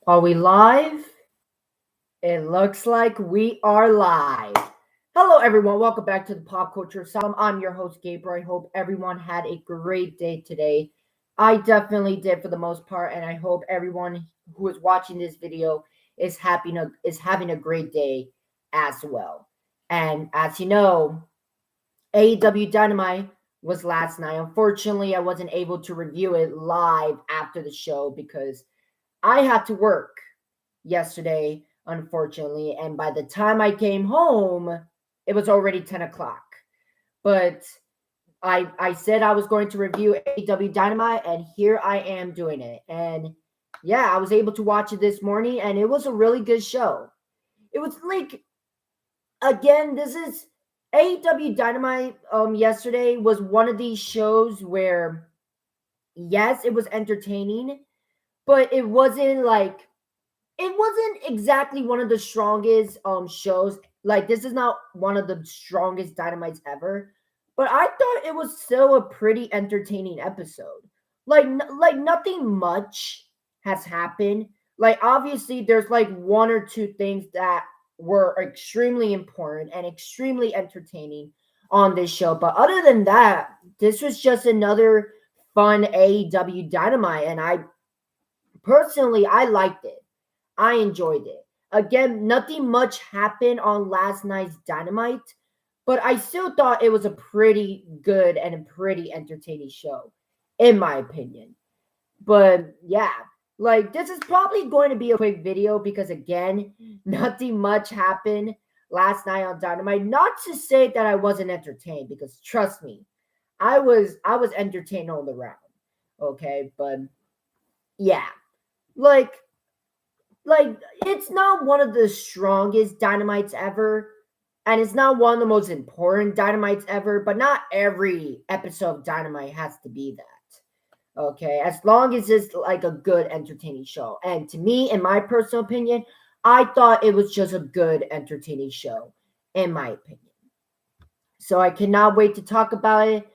Are we live? It looks like we are live. Hello, everyone. Welcome back to the Pop Culture Asylum. I'm your host, Gabriel. I hope everyone had a great day today. I definitely did for the most part, and I hope everyone who is watching this video is having a great day as well. And as you know, AEW Dynamite was last night. Unfortunately, I wasn't able to review it live after the show because I had to work yesterday, unfortunately. And by the time I came home, it was already 10 o'clock. But I said I was going to review AEW Dynamite, and here I am doing it. And yeah, I was able to watch it this morning, and it was a really good show. It was like, again, this is AEW Dynamite. Yesterday was one of these shows where, yes, it was entertaining, but it wasn't exactly one of the strongest shows. Like, this is not one of the strongest Dynamites ever, but I thought it was still a pretty entertaining episode. Like nothing much has happened. Like, obviously there's like one or two things that were extremely important and extremely entertaining on this show, but other than that, this was just another fun AEW Dynamite, and I liked it. I enjoyed it. Again, nothing much happened on last night's Dynamite, but I still thought it was a pretty good and a pretty entertaining show, in my opinion. But yeah, like, this is probably going to be a quick video because, again, nothing much happened last night on Dynamite. Not to say that I wasn't entertained, because trust me, I was entertained all around. Okay, but yeah, like like it's not one of the strongest dynamites ever, and it's not one of the most important dynamites ever, but not every episode of Dynamite has to be that. Okay, as long as it's like a good entertaining show. And to me, in my personal opinion, I thought it was just a good entertaining show, in my opinion. So I cannot wait to talk about it.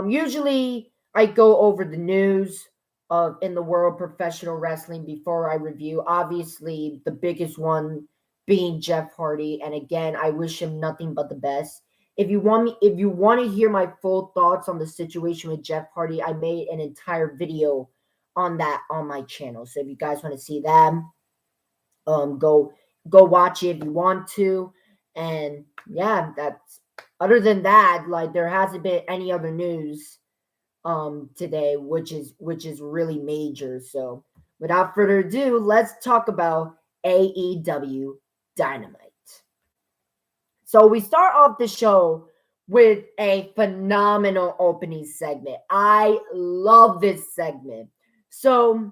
Usually I go over the news of in the world of professional wrestling before I review. Obviously, the biggest one being Jeff Hardy, and again, I wish him nothing but the best. If you want to hear my full thoughts on the situation with Jeff Hardy, I made an entire video on that on my channel. So if you guys want to see that, go watch it if you want to. And yeah, that's other than that, like, there hasn't been any other news today, which is really major. So without further ado, let's talk about AEW Dynamite. So we start off the show with a phenomenal opening segment. I love this segment. So,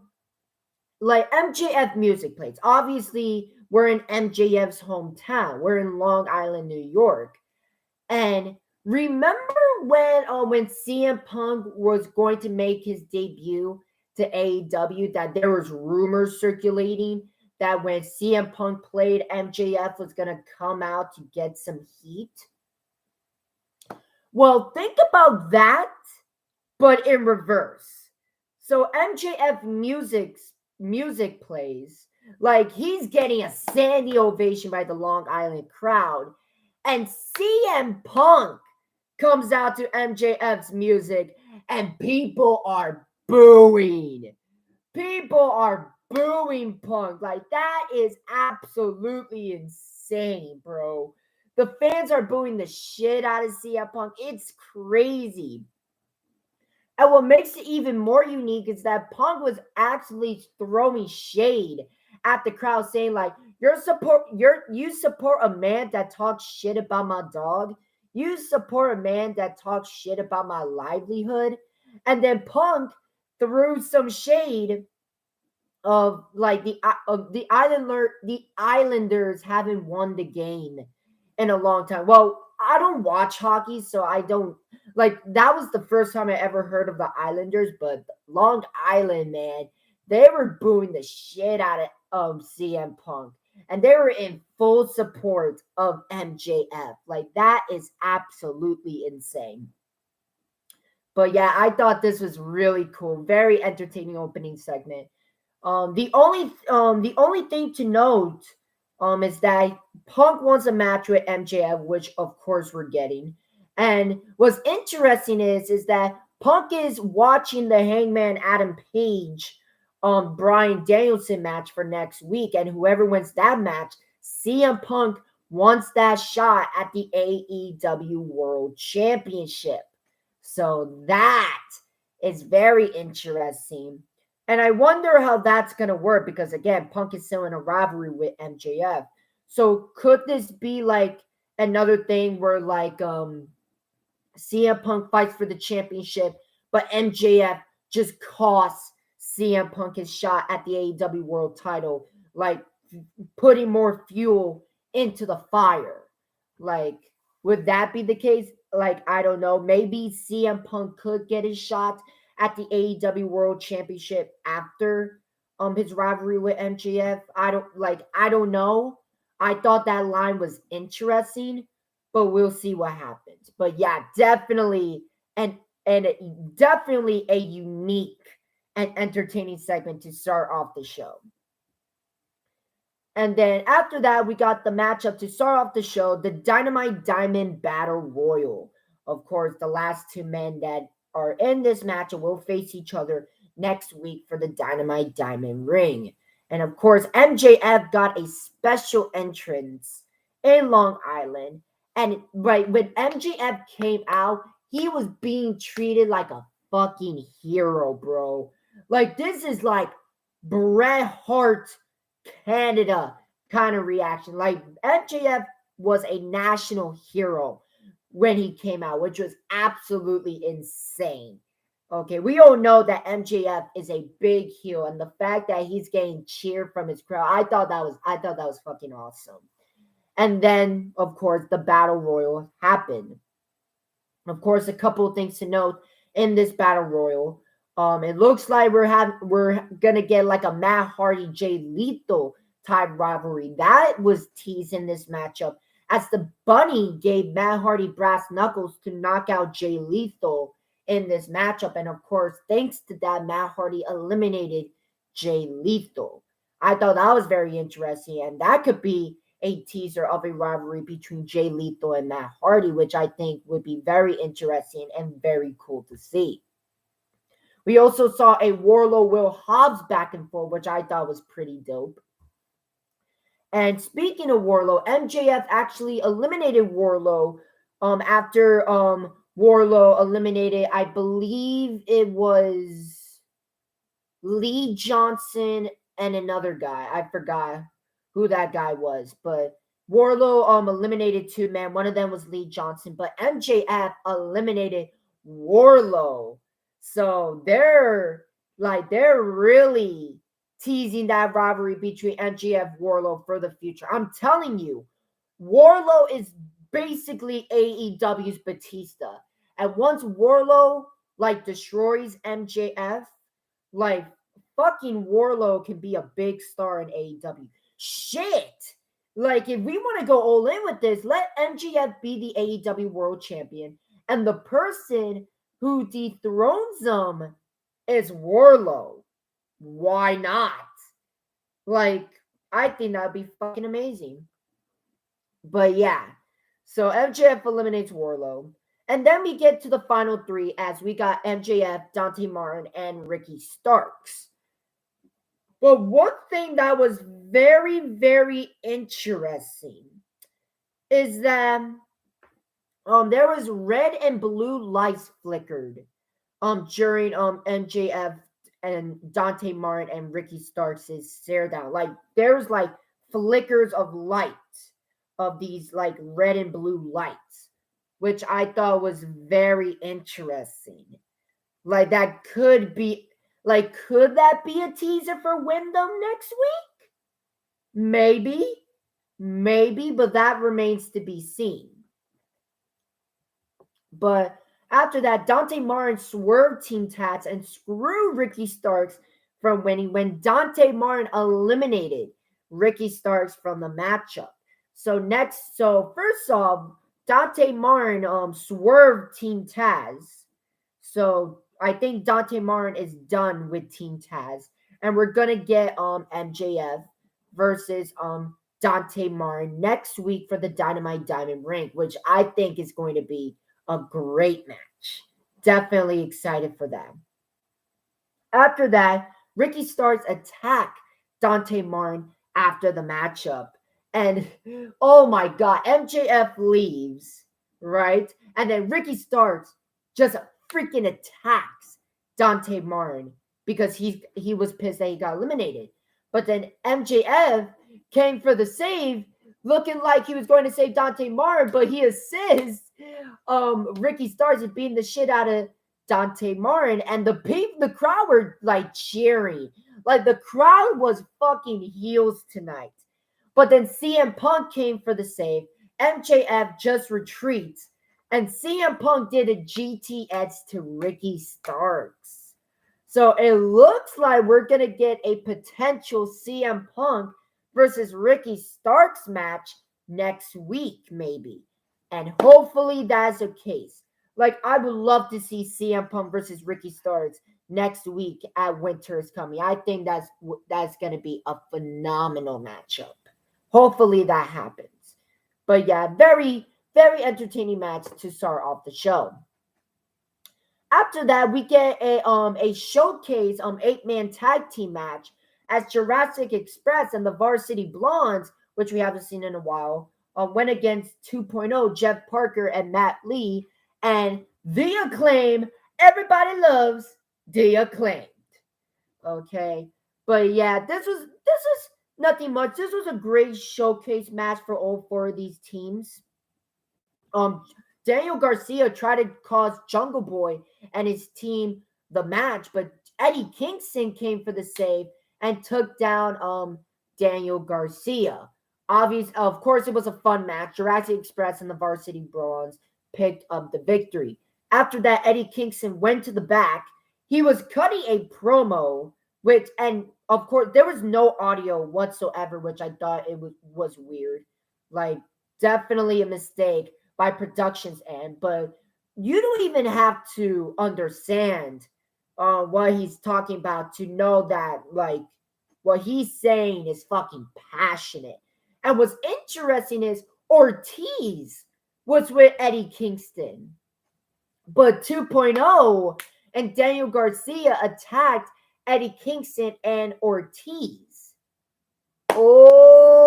like, MJF music plays. Obviously, we're in MJF's hometown. We're in Long Island, New York. And remember when CM Punk was going to make his debut to AEW, that there was rumors circulating that when CM Punk played, MJF was gonna come out to get some heat. Well, think about that, but in reverse. So MJF music plays, like, he's getting a standing ovation by the Long Island crowd, and CM Punk comes out to MJF's music, and people are booing. People are booing Punk. Like, that is absolutely insane, bro. The fans are booing the shit out of CM Punk. It's crazy. And what makes it even more unique is that Punk was actually throwing shade at the crowd, saying like, you support a man that talks shit about my dog. You support a man that talks shit about my livelihood. And then Punk threw some shade of like the Islanders haven't won the game in a long time. Well, I don't watch hockey, so I don't, like, that was the first time I ever heard of the Islanders, but Long Island, man, they were booing the shit out of CM Punk. And they were in full support of MJF. Like, that is absolutely insane. But yeah, I thought this was really cool. Very entertaining opening segment. The only thing to note is that Punk wants a match with MJF, which of course we're getting. And what's interesting is that Punk is watching the Hangman Adam Page Brian Danielson match for next week, and whoever wins that match, CM Punk wants that shot at the AEW World Championship. So that is very interesting. And I wonder how that's going to work because, again, Punk is still in a rivalry with MJF. So could this be like another thing where, like, CM Punk fights for the championship, but MJF just costs CM Punk his shot at the AEW World title, like putting more fuel into the fire? Like, would that be the case? Like, I don't know. Maybe CM Punk could get his shot at the AEW World Championship after his rivalry with MJF. I don't know. I thought that line was interesting, but we'll see what happens. But yeah, definitely and definitely a unique and entertaining segment to start off the show. And then after that, we got the matchup to start off the show, the Dynamite Diamond Battle Royal. Of course, the last two men that are in this match will face each other next week for the Dynamite Diamond Ring. And of course, MJF got a special entrance in Long Island. And right when MJF came out, he was being treated like a fucking hero, bro. Like, this is like Bret Hart Canada kind of reaction. Like, MJF was a national hero when he came out, which was absolutely insane. Okay, we all know that MJF is a big heel, and the fact that he's getting cheered from his crowd, I thought that was fucking awesome. And then, of course, the battle royal happened. Of course, a couple of things to note in this battle royal. It looks like we're gonna get like a Matt Hardy Jay Lethal type rivalry. That was teased in this matchup as the Bunny gave Matt Hardy brass knuckles to knock out Jay Lethal in this matchup, and of course, thanks to that, Matt Hardy eliminated Jay Lethal. I thought that was very interesting, and that could be a teaser of a rivalry between Jay Lethal and Matt Hardy, which I think would be very interesting and very cool to see. We also saw a Warlow Will Hobbs back and forth, which I thought was pretty dope. And speaking of Warlow, MJF actually eliminated Warlow after Warlow eliminated, I believe it was Lee Johnson and another guy. I forgot who that guy was, but Warlow eliminated two men. One of them was Lee Johnson, but MJF eliminated Warlow. So they're really teasing that rivalry between MJF Warlow for the future. I'm telling you, Warlow is basically AEW's Batista. And once Warlow like destroys MJF, like fucking Warlow can be a big star in AEW. Shit. Like, if we want to go all in with this, let MJF be the AEW World Champion. And the person who dethrones him is Warlow. Why not? Like, I think that'd be fucking amazing. But yeah. So MJF eliminates Warlow. And then we get to the final three as we got MJF, Dante Martin, and Ricky Starks. But one thing that was very, very interesting is that there was red and blue lights flickered during MJF and Dante Martin and Ricky Starks' stare down. Like, there's like flickers of light of these like red and blue lights, which I thought was very interesting. Like, that could be like, could that be a teaser for Wyndham next week? Maybe, but that remains to be seen. But after that, Dante Martin swerved Team Tats and screwed Ricky Starks from winning when Dante Martin eliminated Ricky Starks from the matchup. So first off, Dante Martin swerved Team Taz. So I think Dante Martin is done with Team Taz. and we're gonna get MJF versus Dante Martin next week for the Dynamite Diamond Ring, which I think is going to be a great match. Definitely excited for that. After that, Ricky Starks attack Dante Martin after the matchup. And oh my god, MJF leaves, right? And then Ricky Starks just freaking attacks Dante Martin because he was pissed that he got eliminated. But then MJF came for the save, looking like he was going to save Dante Martin, but he assists Ricky Starks is beating the shit out of Dante Martin, and the crowd were like cheering. Like the crowd was fucking heels tonight. But then CM Punk came for the save. MJF just retreats. And CM Punk did a GTX to Ricky Starks. So it looks like we're going to get a potential CM Punk versus Ricky Starks match next week, maybe. And hopefully that's the case. Like, I would love to see CM Punk versus Ricky Starks next week at Winter is Coming. I think that's going to be a phenomenal matchup. Hopefully that happens. But yeah, very, very entertaining match to start off the show. After that, we get a showcase 8-man tag team match as Jurassic Express and the Varsity Blondes, which we haven't seen in a while, went against 2.0 Jeff Parker and Matt Lee, and The Acclaim. Everybody loves The Acclaimed. Okay, but yeah, this was nothing much. This was a great showcase match for all four of these teams. Daniel Garcia tried to cause Jungle Boy and his team the match, but Eddie Kingston came for the save and took down Daniel Garcia. Of course, it was a fun match. Jurassic Express and the Varsity Blondes picked up the victory. After that, Eddie Kingston went to the back. He was cutting a promo, and of course, there was no audio whatsoever, which I thought it was weird. Like, definitely a mistake by production's end, but you don't even have to understand what he's talking about to know that, like, what he's saying is fucking passionate. And what's interesting is Ortiz was with Eddie Kingston, but 2.0 and Daniel Garcia attacked Eddie Kingston and Ortiz. Oh,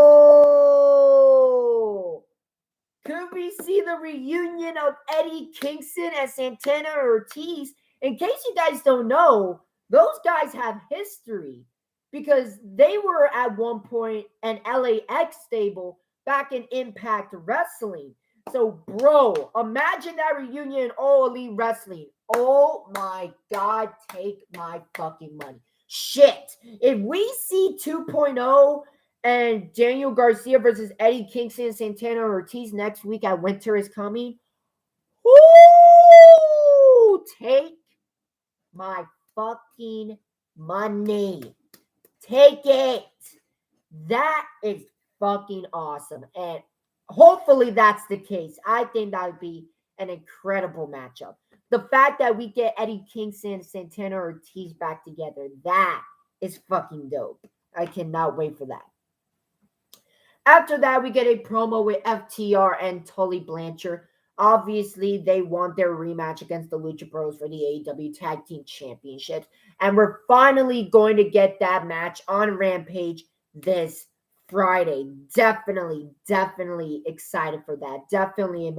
could we see the reunion of Eddie Kingston and Santana Ortiz? In case you guys don't know, those guys have history because they were at one point an LAX stable back in Impact Wrestling. So, bro, imagine that reunion in All Elite Wrestling. Oh my God, take my fucking money. Shit. If we see 2.0 and Daniel Garcia versus Eddie Kingston and Santana Ortiz next week at Winter is Coming, woo, take my fucking money. Take it. That is fucking awesome. And hopefully that's the case. I think that would be an incredible matchup. The fact that we get Eddie Kingston and Santana Ortiz back together, that is fucking dope. I cannot wait for that. After that, we get a promo with FTR and Tully Blanchard. Obviously, they want their rematch against the Lucha Bros for the AEW Tag Team Championships. And we're finally going to get that match on Rampage this Friday. Definitely excited for that. Definitely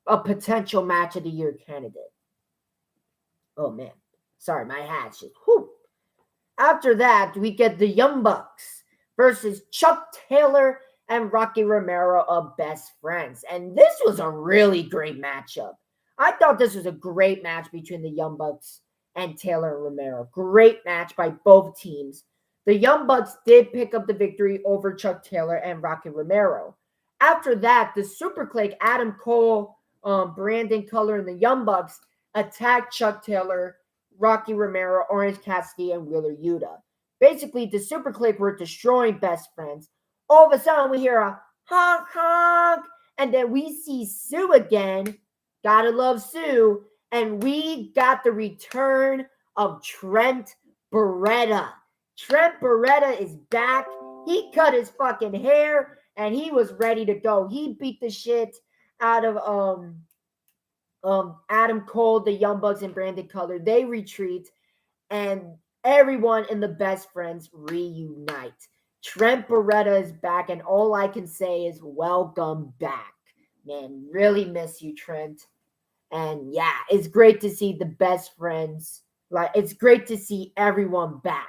a potential match of the year candidate. Oh man, sorry, my hat's just whew. After that, we get the Young Bucks versus Chuck Taylor and Rocky Romero of Best Friends. And this was a really great matchup. I thought this was a great match between the Young Bucks and Taylor and Romero. Great match by both teams. The Young Bucks did pick up the victory over Chuck Taylor and Rocky Romero. After that, the Super Clique, Adam Cole, Brandon Cutler, and the Young Bucks attacked Chuck Taylor, Rocky Romero, Orange Cassidy, and Wheeler Yuta. Basically, the Super Clique were destroying Best Friends. All of a sudden, we hear a honk, honk, and then we see Sue again. Gotta love Sue. And we got the return of Trent Beretta. Trent Beretta is back. He cut his fucking hair and he was ready to go. He beat the shit out of Adam Cole, the Young Bucks, and Brandon Cutler. They retreat, and everyone in the Best Friends reunite. Trent Beretta is back, and all I can say is welcome back. Man, really miss you, Trent. And yeah, it's great to see the Best Friends. Like, it's great to see everyone back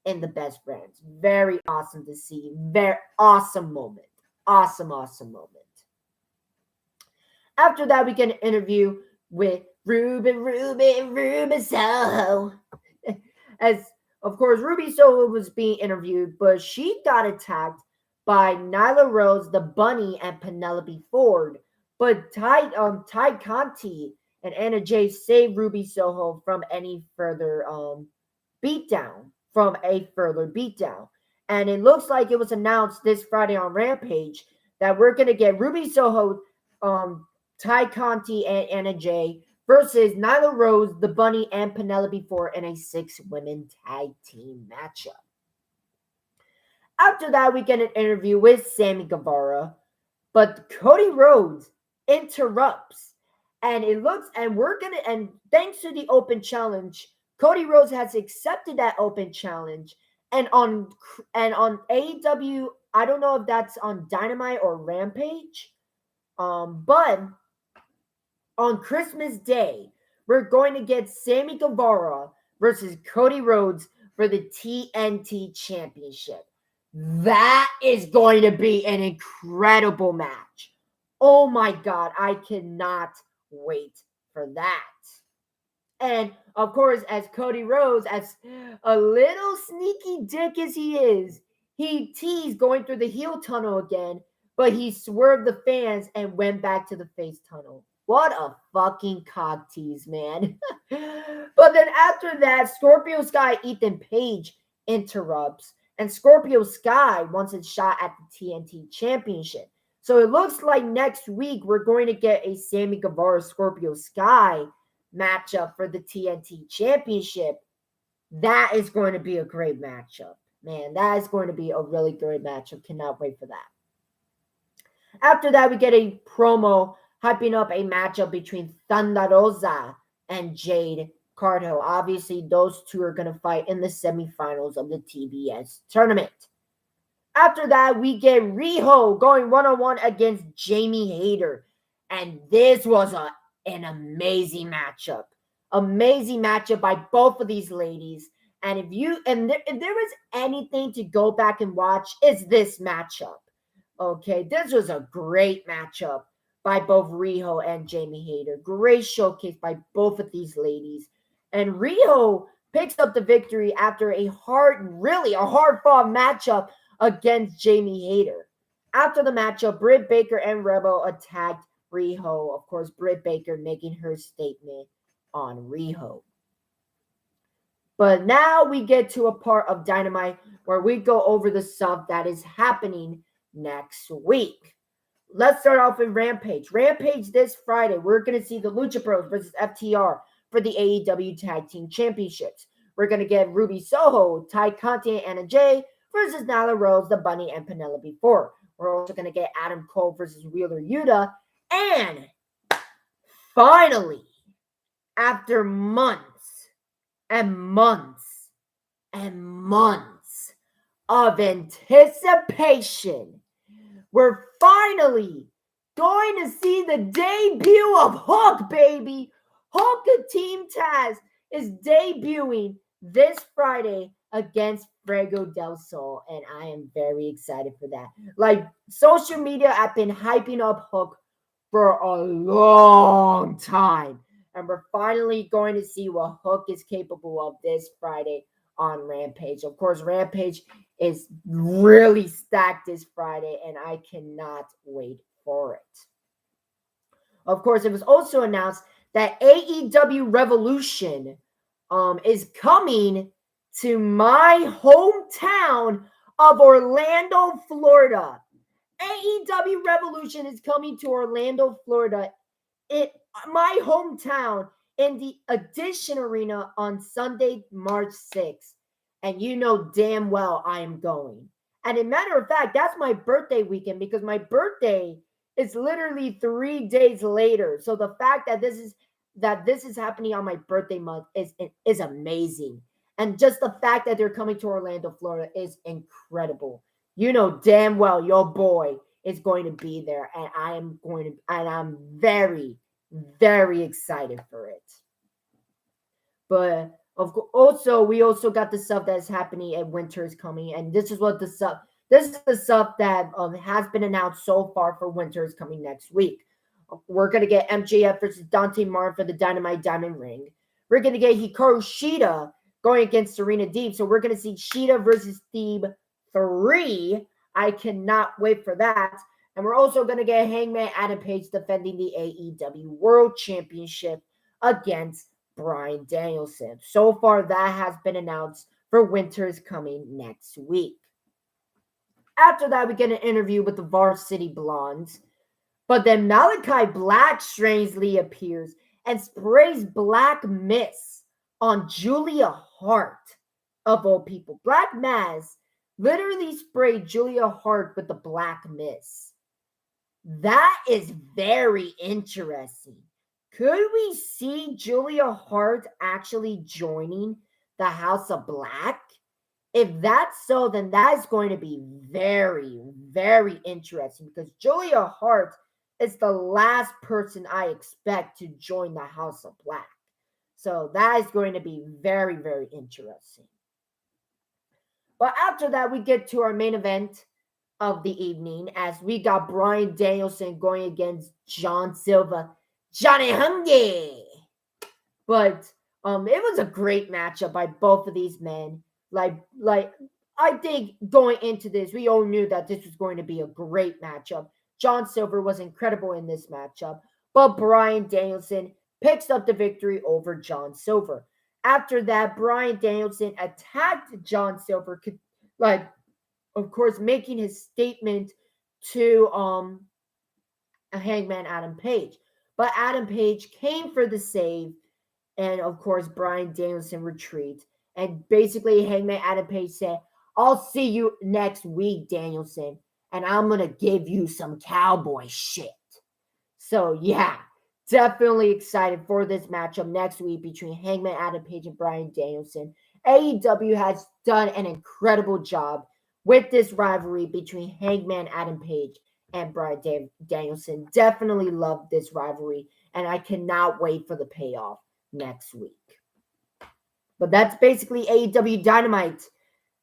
in the Best Friends. Very awesome to see. Very awesome moment. Awesome moment. After that, we get an interview with Rubicello. As, of course, Rubicello was being interviewed, but she got attacked by Nyla Rose, the Bunny, and Penelope Ford. But Ty Conti and Anna Jay saved Ruby Soho from any further beatdown. And it looks like it was announced this Friday on Rampage that we're going to get Ruby Soho, Ty Conti, and Anna Jay versus Nyla Rose, the Bunny, and Penelope Ford in a 6-women tag team matchup. After that, we get an interview with Sammy Guevara, but Cody Rhodes interrupts, and thanks to the open challenge, Cody Rhodes has accepted that open challenge, and on AEW, I don't know if that's on Dynamite or Rampage, but on Christmas Day, we're going to get Sammy Guevara versus Cody Rhodes for the TNT Championship. That is going to be an incredible match. Oh my God, I cannot wait for that. And of course, as Cody Rhodes, as a little sneaky dick as he is, he teased going through the heel tunnel again, but he swerved the fans and went back to the face tunnel. What a fucking cock tease, man. But then after that, Scorpio Sky Ethan Page interrupts, and Scorpio Sky wants a shot at the TNT Championship. So it looks like next week we're going to get a Sammy Guevara Scorpio Sky matchup for the TNT Championship. That is going to be a great matchup. Man, that is going to be a really great matchup. Cannot wait for that. After that, we get a promo hyping up a matchup between Thunder Rosa and Jade Cargill. Obviously, those two are going to fight in the semifinals of the TBS tournament. After that, we get Riho going one-on-one against Jamie Hayter. And this was an amazing matchup. Amazing matchup by both of these ladies. And if there was anything to go back and watch, it's this matchup. Okay, this was a great matchup by both Riho and Jamie Hayter. Great showcase by both of these ladies. And Riho picks up the victory after a hard-fought matchup against Jamie Hayter. After the matchup, Britt Baker and Rebel attacked Riho. Of course, Britt Baker making her statement on Riho. But now we get to a part of Dynamite where we go over the stuff that is happening next week. Let's start off with Rampage. Rampage this Friday, we're going to see the Lucha Bros versus FTR for the AEW Tag Team Championships. We're going to get Ruby Soho, Ty Conti, and Anna Jay versus Nyla Rose, the Bunny, and Penelope Ford. We're also going to get Adam Cole versus Wheeler Yuta. And finally, after months and months and months of anticipation, we're finally going to see the debut of Hook, baby. Hook of Team Taz is debuting this Friday against Fuego del Sol, and I am very excited for that. Like, social media have been hyping up Hook for a long time, and we're finally going to see what Hook is capable of this Friday on Rampage. Of course, Rampage is really stacked this Friday, and I cannot wait for it. Of course, it was also announced that AEW Revolution is coming to my hometown of Orlando, Florida. AEW Revolution is coming to Orlando, Florida, my hometown, in the Edition Arena on Sunday, March 6th. and you know damn well I am going. And a matter of fact, that's my birthday weekend because my birthday is literally 3 days later. So the fact that this is happening on my birthday month is amazing. And just the fact that they're coming to Orlando, Florida is incredible. You know damn well your boy is going to be there, and I'm very, very excited for it. But also we also got the stuff that's happening at Winter is Coming, and this is the stuff that has been announced so far for Winter is Coming next week. We're gonna get MJF versus Dante Martin for the Dynamite Diamond Ring. We're gonna get Hikaru Shida going against Serena Deeb. So we're gonna see Shida versus Deeb 3. I cannot wait for that. And we're also gonna get Hangman Adam Page defending the AEW World Championship against Bryan Danielson. So far, that has been announced for Winter is Coming next week. After that, we get an interview with the Varsity Blondes. But then Malachi Black strangely appears and sprays Black Mist on Julia Hart, of all people. Black Mass literally sprayed Julia Hart with the Black Mist. That is very interesting. Could we see Julia Hart actually joining the House of Black? If that's so, then that is going to be very, very interesting because Julia Hart is the last person I expect to join the House of Black. So that is going to be very, very interesting. But after that, we get to our main event of the evening as we got Bryan Danielson going against John Silva. Johnny Hungee. But it was a great matchup by both of these men. Like I think going into this, we all knew that this was going to be a great matchup. John Silver was incredible in this matchup, but Bryan Danielson picks up the victory over John Silver. After that, Bryan Danielson attacked John Silver, of course, making his statement to Hangman Adam Page. But Adam Page came for the save, and of course, Bryan Danielson retreats. And basically, Hangman Adam Page said, I'll see you next week, Danielson, and I'm going to give you some cowboy shit. So, yeah, definitely excited for this matchup next week between Hangman Adam Page and Bryan Danielson. AEW has done an incredible job with this rivalry between Hangman Adam Page and Bryan Danielson. Definitely love this rivalry, and I cannot wait for the payoff next week. But that's basically AEW Dynamite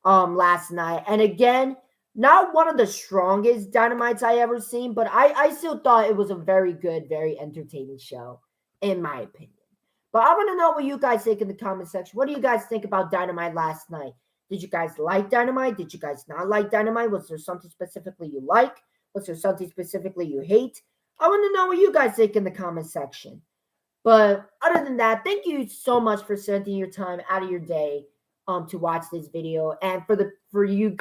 last night. And again, not one of the strongest Dynamites I ever seen, but I still thought it was a very good, very entertaining show, in my opinion. But I want to know what you guys think in the comment section. What do you guys think about Dynamite last night? Did you guys like Dynamite? Did you guys not like Dynamite? Was there something specifically you like? Was there something specifically you hate? I want to know what you guys think in the comment section. But other than that, thank you so much for spending your time out of your day to watch this video. And for you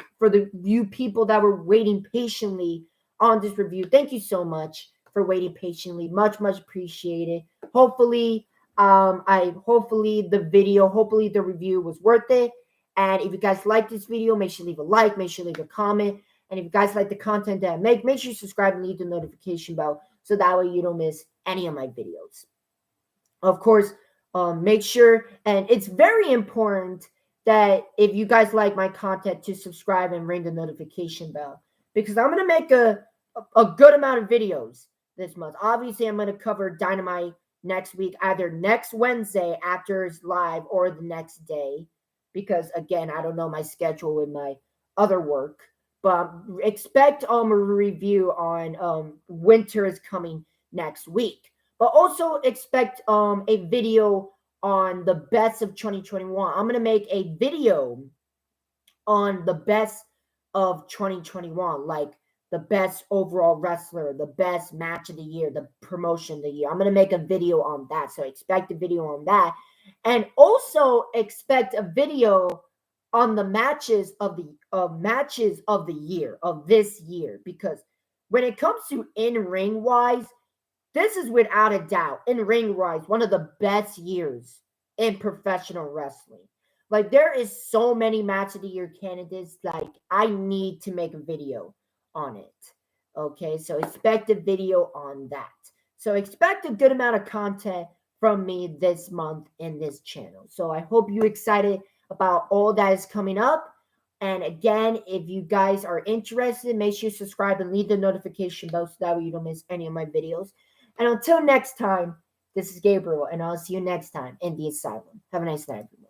people that were waiting patiently on this review, thank you so much for waiting patiently. Much, much appreciated. Hopefully the review was worth it. And if you guys like this video, make sure to leave a like, make sure to leave a comment. And if you guys like the content that I make sure you subscribe and leave the notification bell so that way you don't miss any of my videos. Of course, make sure, and it's very important that if you guys like my content to subscribe and ring the notification bell because I'm going to make a good amount of videos this month. Obviously, I'm going to cover Dynamite next week, either next Wednesday after it's live or the next day because, again, I don't know my schedule with my other work. But expect a review on Winter is Coming next week. But also expect a video on the best of 2021. I'm going to make a video on the best of 2021, like the best overall wrestler, the best match of the year, the promotion of the year. I'm going to make a video on that. So expect a video on that. And also expect a video on the matches of the year, of this year. Because when it comes to in-ring wise, this is without a doubt, in ring wise, one of the best years in professional wrestling. Like there is so many match of the year candidates. Like I need to make a video on it. Okay, so expect a video on that. So expect a good amount of content from me this month in this channel. So I hope you're excited about all that is coming up. And again, if you guys are interested, make sure you subscribe and leave the notification bell so that way you don't miss any of my videos. And until next time, this is Gabriel, and I'll see you next time in the asylum. Have a nice night, everyone.